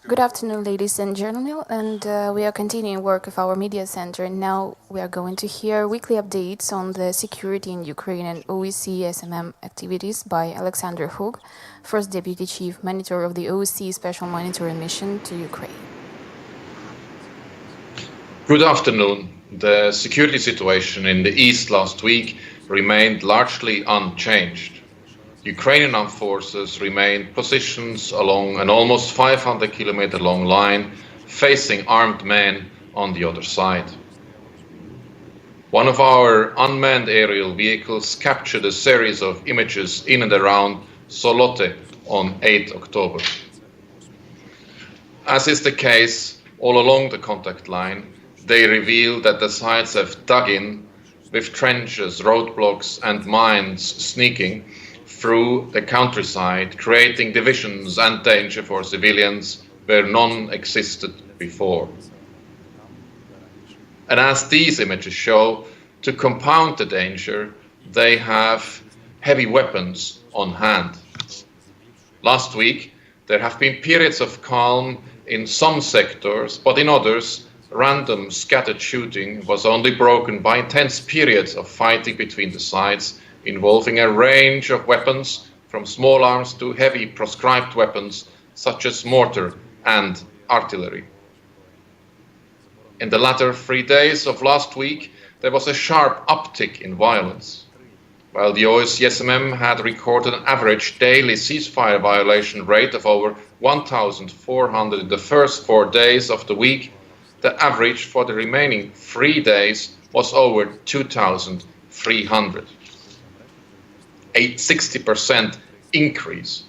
Good afternoon, ladies and gentlemen, and we are continuing work of our media center. Now we are going to hear weekly updates on the security in Ukraine and OSCE SMM activities by Alexander Hug, First Deputy Chief Monitor of the OSCE Special Monitoring Mission to Ukraine. Good afternoon. The security situation in the east last week remained largely unchanged. Ukrainian armed forces remained positions along an almost 500-kilometer long line, facing armed men on the other side. One of our unmanned aerial vehicles captured a series of images in and around Solote on 8 October. As is the case all along the contact line, they reveal that the sides have dug in with trenches, roadblocks and mines sneaking through the countryside, creating divisions and danger for civilians where none existed before. And as these images show, to compound the danger, they have heavy weapons on hand. Last week, there have been periods of calm in some sectors, but in others, random scattered shooting was only broken by intense periods of fighting between the sides, involving a range of weapons from small arms to heavy proscribed weapons such as mortar and artillery. In the latter 3 days of last week, there was a sharp uptick in violence. While the OSCE SMM had recorded an average daily ceasefire violation rate of over 1,400 in the first 4 days of the week, the average for the remaining 3 days was over 2,300. A 60% increase.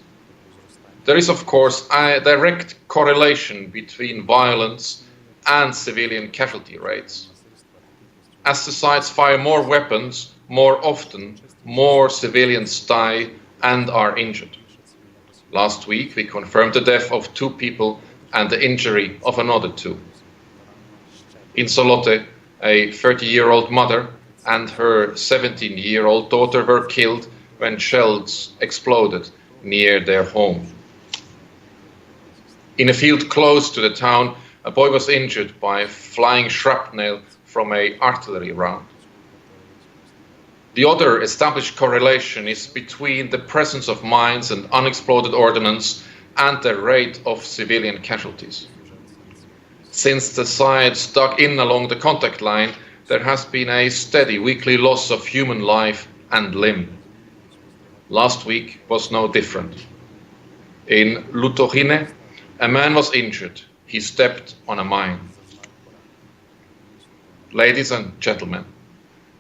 There is, of course, a direct correlation between violence and civilian casualty rates. As the sides fire more weapons, more often, more civilians die and are injured. Last week, we confirmed the death of 2 people and the injury of another 2. In Solote, a 30-year-old mother and her 17-year-old daughter were killed when shells exploded near their home. In a field close to the town, a boy was injured by flying shrapnel from an artillery round. The other established correlation is between the presence of mines and unexploded ordnance and the rate of civilian casualties. Since the sides dug in along the contact line, there has been a steady weekly loss of human life and limb. Last week was no different. In Lutochine, a man was injured. He stepped on a mine. Ladies and gentlemen,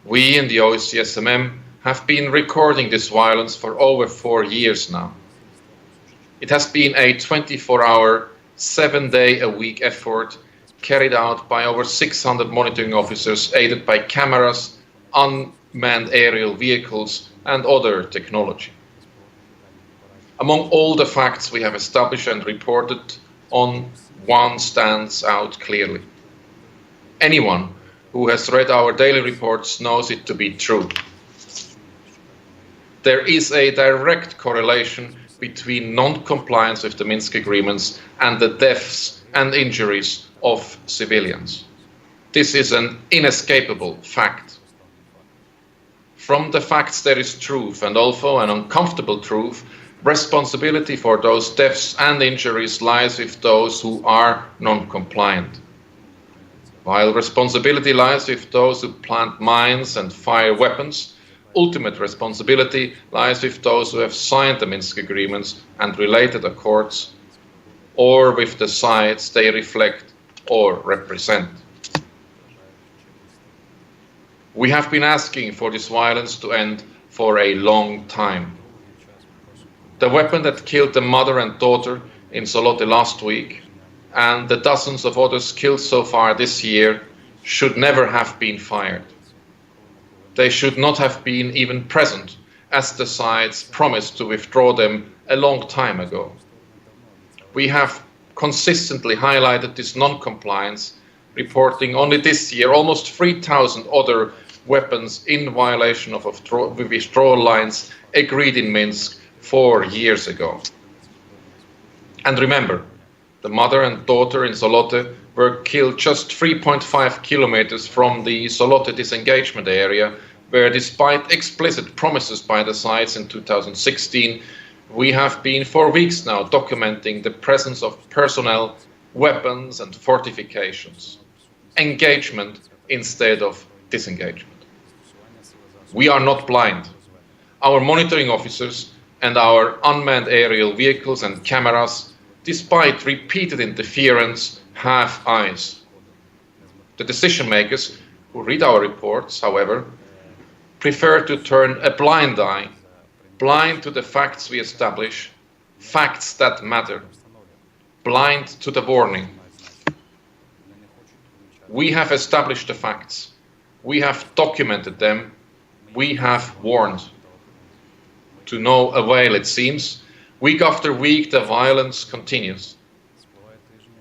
we in the OSCE SMM have been recording this violence for over 4 years now. It has been a 24-hour, 7-day-a-week effort carried out by over 600 monitoring officers aided by cameras, unmanned aerial vehicles and other technology. Among all the facts we have established and reported on, one stands out clearly. Anyone who has read our daily reports knows it to be true. There is a direct correlation between non-compliance with the Minsk agreements and the deaths and injuries of civilians. This is an inescapable fact. From the facts there is truth, and although an uncomfortable truth, responsibility for those deaths and injuries lies with those who are non-compliant. While responsibility lies with those who plant mines and fire weapons, ultimate responsibility lies with those who have signed the Minsk agreements and related accords, or with the sides they reflect or represent. We have been asking for this violence to end for a long time. The weapon that killed the mother and daughter in Solote last week, and the dozens of others killed so far this year, should never have been fired. They should not have been even present, as the sides promised to withdraw them a long time ago. We have consistently highlighted this non-compliance, reporting only this year almost 3,000 other weapons in violation of withdrawal lines agreed in Minsk 4 years ago. And remember, The mother and daughter in Solote were killed just 3.5 kilometers from the Solote disengagement area, where despite explicit promises by the sides in 2016, we have been for weeks now documenting the presence of personnel, weapons and fortifications. Engagement instead of disengagement. We are not blind. Our monitoring officers and our unmanned aerial vehicles and cameras, despite repeated interference, have eyes. The decision makers who read our reports, however, prefer to turn a blind eye, blind to the facts we establish, facts that matter, blind to the warning. We have established the facts. We have documented them. We have warned. To no avail, it seems. Week after week, the violence continues.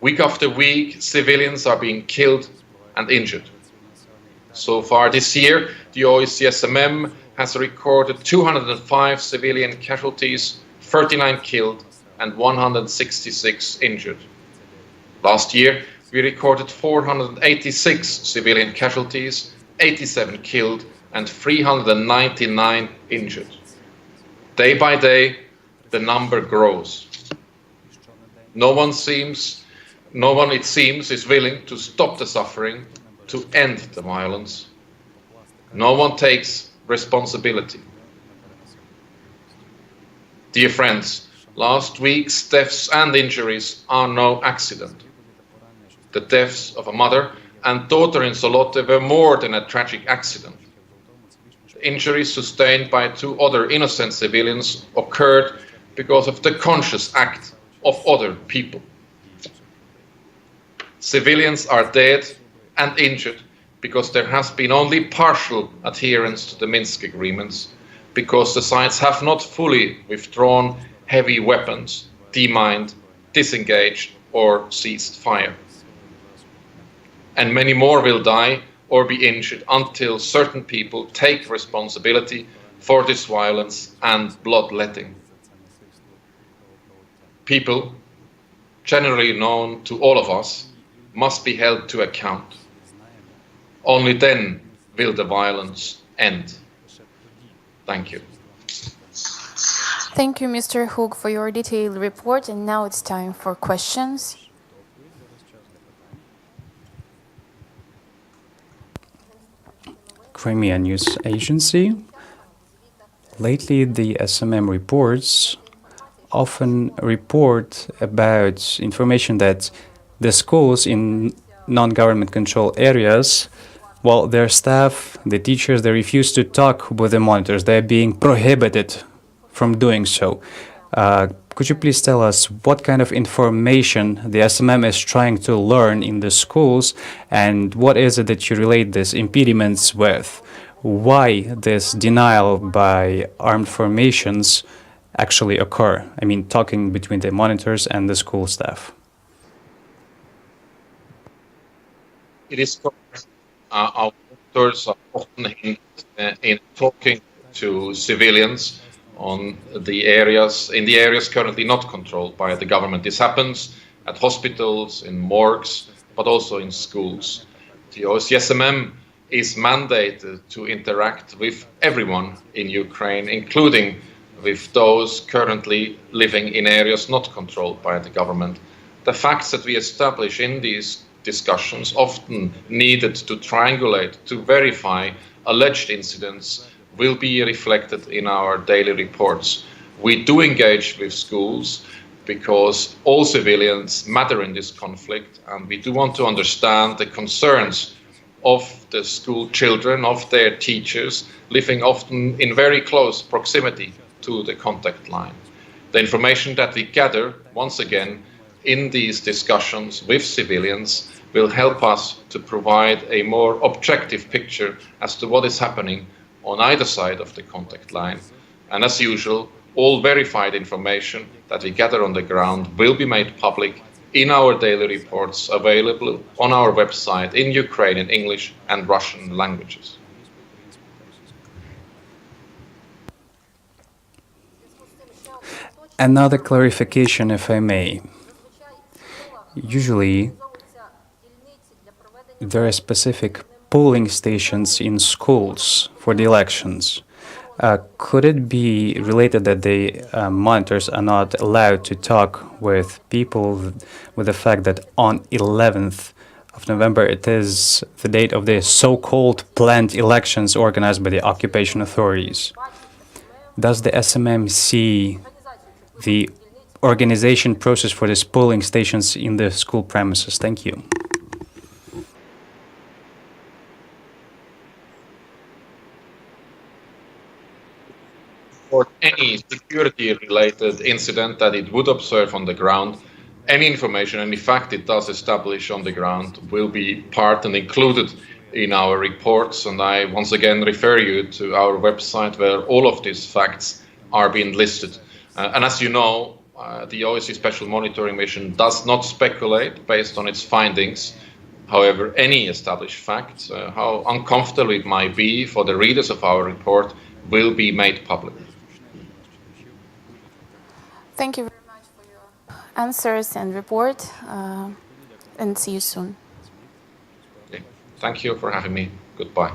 Week after week, civilians are being killed and injured. So far this year, the OSCE SMM has recorded 205 civilian casualties, 39 killed and 166 injured. Last year, we recorded 486 civilian casualties, 87 killed and 399 injured. Day by day, the number grows. No one, it seems, is willing to stop the suffering, to end the violence. No one takes responsibility. Dear friends, last week's deaths and injuries are no accident. The deaths of a mother and daughter in Solote were more than a tragic accident. The injuries sustained by two other innocent civilians occurred because of the conscious act of other people. Civilians are dead and injured because there has been only partial adherence to the Minsk agreements, because the sides have not fully withdrawn heavy weapons, demined, disengaged, or ceased fire. And many more will die or be injured until certain people take responsibility for this violence and bloodletting. People, generally known to all of us, must be held to account. Only then will the violence end. Thank you. Thank you, Mr. Hoog, for your detailed report. And now it's time for questions. Crimea News Agency. Lately, the SMM reports often report about information that the schools in non-government control areas, well, their staff, the teachers, they refuse to talk with the monitors. They're being prohibited from doing so. Could you please tell us what kind of information the SMM is trying to learn in the schools, and what is it that you relate these impediments with? Why this denial by armed formations actually occur? I mean, talking between the monitors and the school staff. It is correct. Our monitors are often in talking to civilians on the areas, in the areas currently not controlled by the government. This happens at hospitals, in morgues, but also in schools. The OSCE SMM is mandated to interact with everyone in Ukraine, including with those currently living in areas not controlled by the government. The facts that we establish in these discussions, often needed to triangulate, to verify alleged incidents, will be reflected in our daily reports. We do engage with schools because all civilians matter in this conflict, and we do want to understand the concerns of the school children, of their teachers, living often in very close proximity to the contact line. The information that we gather, once again, in these discussions with civilians will help us to provide a more objective picture as to what is happening on either side of the contact line. And as usual, all verified information that we gather on the ground will be made public in our daily reports, available on our website in Ukrainian, English and Russian languages. Another clarification, if I may. Usually, there are specific polling stations in schools for the elections. Could it be related that the monitors are not allowed to talk with people with the fact that on 11th of November it is the date of the so-called planned elections organized by the occupation authorities? Does the SMM see the organization process for these polling stations in the school premises? Thank you. For any security-related incident that it would observe on the ground, any information, any fact it does establish on the ground will be part and included in our reports. And I once again refer you to our website where all of these facts are being listed. And as you know, the OSCE Special Monitoring Mission does not speculate based on its findings. However, any established fact, how uncomfortable it might be for the readers of our report, will be made public. Thank you very much for your answers and report, and see you soon. Okay. Thank you for having me. Goodbye.